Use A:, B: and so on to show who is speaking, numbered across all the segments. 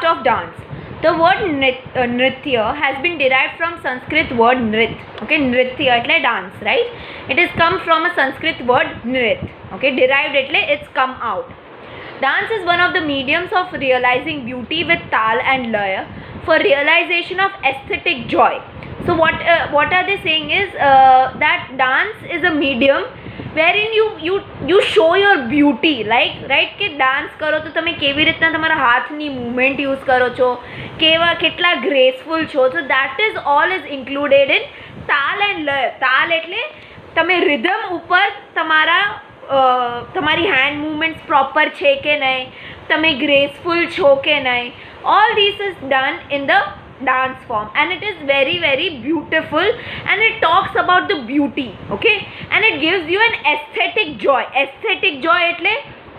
A: art of dance. The word nritya has been derived from Sanskrit word nrit. Okay, nritya એટલે dance, right? It is come from a Sanskrit word nrit. Okay, derived એટલે it's come out. Dance is one of the mediums of realizing beauty with tal and laya for realization of aesthetic joy. So what are they saying is that dance is a medium wherein you show your beauty, like right કે dance કરો તો તમે કેવી રીતના તમારા હાથની movement use કરો છો, કેટલા ગ્રેસફુલ છો. So that is all is included in તાલ એન્ડ લય. તાલ એટલે તમે રિધમ ઉપર તમારી હેન્ડ મૂવમેન્ટ્સ પ્રોપર છે કે નહીં, તમે ગ્રેસફુલ છો કે નહીં. All this is done in the dance form and it is very very beautiful and it talks about the beauty, okay, and it gives you an aesthetic joy. Aesthetic joy એટલે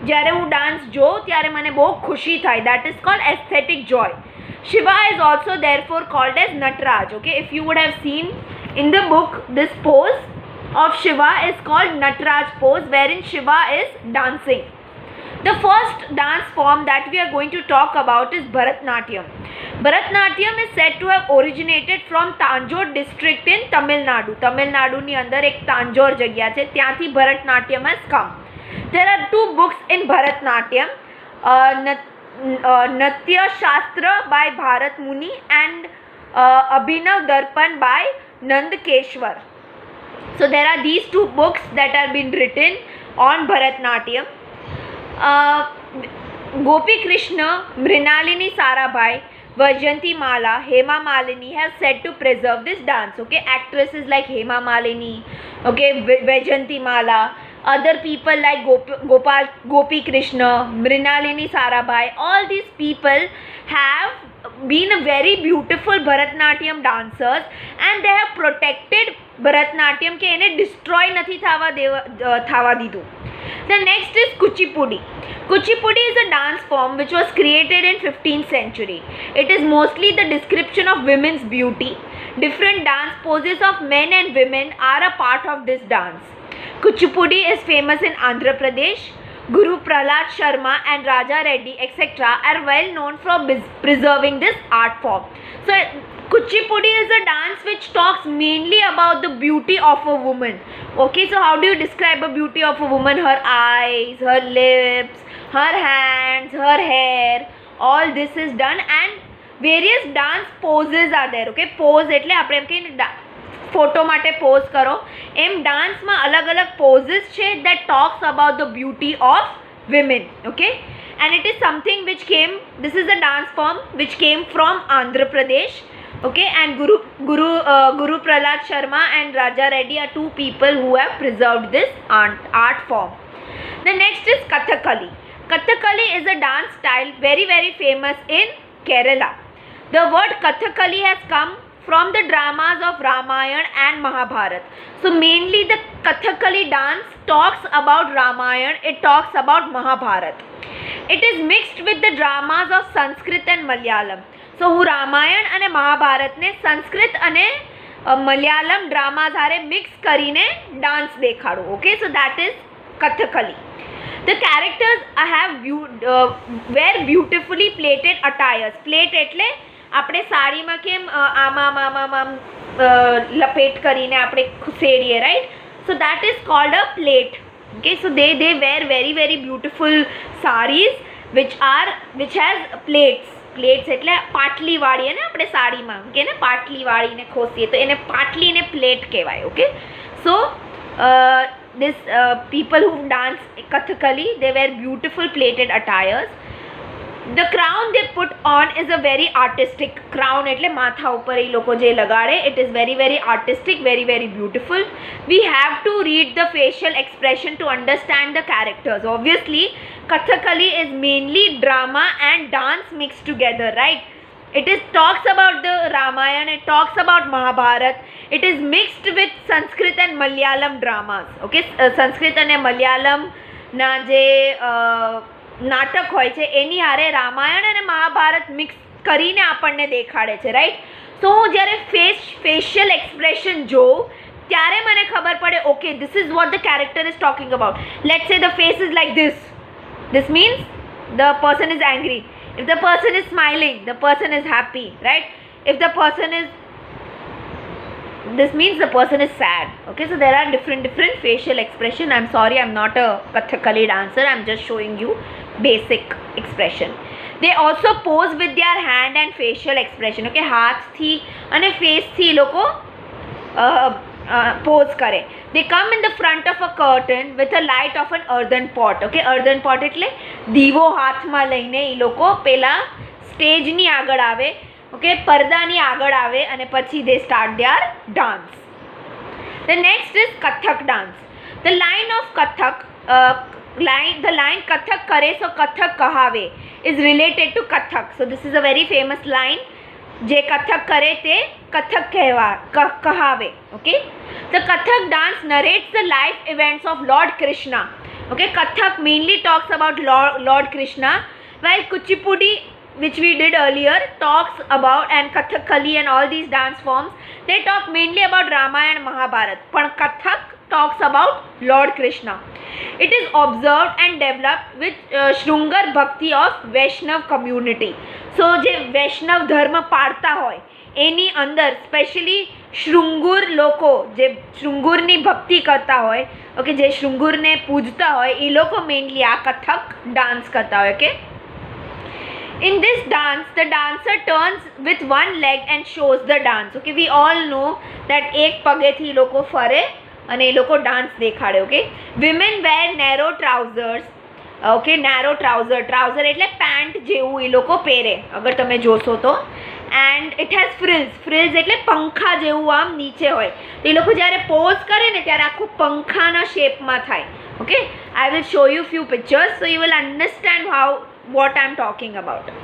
A: જ્યારે હું dance જોઉં ત્યારે મને બહુ ખુશી થાય. That is called aesthetic joy. Shiva is also therefore called as Nataraj. Okay, if you would have seen in the book, this pose of Shiva is called Nataraj pose, wherein Shiva is dancing. The first dance form that we are going to talk about is Bharatnatyam. Bharatnatyam is said to have originated from Tanjore district in Tamil Nadu. Tamil Nadu ની અંદર એક તાંજોર જગ્યા છે, ત્યાંથી Bharatnatyam has come. There are two books in Bharatnatyam, Natya Shastra by Bharat Muni and Abhinav Darpan by Nandakeshwar. So there are these two books that are been written on Bharatnatyam. Gopi Krishna, Mrinalini Sarabhai, Vaijayanti Mala, Hema Malini have said to preserve this dance. Okay, actresses like Hema Malini, okay, Vaijayanti Mala, other people like Gopi Krishna, Mrinalini Sarabhai, all these people have been a very beautiful Bharatnatyam dancers and they have protected Bharatnatyam કે એને destroy નથી થવા દીધું. The next is Kuchipudi. Kuchipudi is a dance form which was created in 15th century. It is mostly the description of women's beauty. Different dance poses of men and women are a part of this dance. Kuchipudi is famous in Andhra Pradesh. Guru Prahlad Sharma and Raja Reddy etc. are well known for preserving this art form. So Kuchipudi is a dance which talks mainly about the beauty of a woman. Okay, so how do you describe a beauty of a woman? Her eyes, her lips, her hands, her hair, all this is done and various dance poses are there. Okay, pose એટલે આપણે એમ કહીએ photo માટે pose કરો, એમ ડાન્સમાં અલગ અલગ poses છે that talks about the beauty of women. Okay, and it is something which came, this is a dance form which came from Andhra Pradesh. Okay, and Guru Prahlad Sharma and Raja Reddy are two people who have preserved this art form. The next is Kathakali. Kathakali is a dance style very very famous in Kerala. The word Kathakali has come from the dramas of Ramayana and Mahabharata. So mainly the Kathakali dance talks about Ramayana, it talks about Mahabharata. It is mixed with the dramas of Sanskrit and Malayalam. So હું રામાયણ અને મહાભારતને સંસ્કૃત અને Malayalam drama હારે mix કરીને dance દેખાડું. Okay, so that is Kathakali. The characters wear beautifully plated attires. Plate એટલે આપણે સાડીમાં કેમ આમ લપેટ કરીને આપણે ખસેડીએ, right? So that is called a plate. Okay, so they wear very very beautiful saris which has plates. Plates એટલે પાટલી વાળીએ ને આપણે સાડીમાં કે ને પાટલી વાળીને ખોસીએ તો એને પાટલીને પ્લેટ કહેવાય. Okay, so this people who dance Kathakali, they wear beautiful plated attires. The crown they put on is a very artistic crown એટલે માથા ઉપર એ લોકો જે લગાડે, it is very very artistic, very very beautiful. We have to read the facial expression to understand the characters. Obviously Kathakali is mainly drama and dance mixed together, right? It is talks about the Ramayana, it talks about Mahabharata, it is mixed with Sanskrit and Malayalam dramas. Okay, Sanskrit અને Malayalam ના જે નાટક હોય છે એની હારે રામાયણ અને Mahabharata mix કરીને આપણને દેખાડે છે, રાઈટ? તો હું જ્યારે ફેશિયલ એક્સપ્રેશન જોઉં ત્યારે મને ખબર પડે, okay, this is what the character is talking about. Let's say the face is like this means the person is angry. If the person is smiling, the person is happy, right? If the person is, this means the person is sad. Okay, so there are different facial expression. I'm sorry, I'm not a Kathakali dancer, I'm just showing you basic expression. They also pose with their hand and facial expression. Okay, હાથ થી અને face થી લોકો pose કરે. They come in the front of a curtain with a light of an earthen pot. Okay, earthen pot એટલે દીવો હાથમાં લઈને એ લોકો પેલા સ્ટેજની આગળ આવે. Okay, પડદાની આગળ આવે અને પછી they start their dance. The next is Kathak dance. The line of Kathak, the line Kathak करे so Kathak कहावे is related to Kathak. So this is a very famous line. जे कथक करे ते कथक कहावे. Okay, the Kathak dance narrates the life events of Lord Krishna. Okay, Kathak mainly talks about Lord Krishna, while Kuchipudi, which we did earlier, talks about, and Kathakali and all these dance forms, they talk mainly about Ramayana and Mahabharata. But Kathak talks about Lord Krishna. It is observed and developed with Shrungar Bhakti of Vaishnav community. So જે વૈષ્ણવ ધર્મ પાળતા હોય એની અંદર specially શૃંગુર લોકો જે શૃંગુરની ભક્તિ કરતા હોય, okay, જે શૃંગુરને પૂજતા હોય એ લોકો મેઇનલી આ કથક ડાન્સ કરતા હોય. Okay, in this dance the dancer turns with one leg and shows the dance. Okay, we all know that એક પગેથી લોકો ફરે અને એ લોકો ડાન્સ દેખાડે. Okay, women wear narrow trousers. Okay, narrow trouser એટલે પેન્ટ જેવું એ લોકો પહેરે અગર તમે જોશો તો. એન્ડ ઇટ હેઝ ફ્રિલ્સ એટલે પંખા જેવું આમ નીચે હોય. તો એ લોકો જ્યારે પોઝ કરે ને ત્યારે આખું પંખાના શેપમાં થાય. Okay, I will show you few pictures so you will understand how what I am talking about.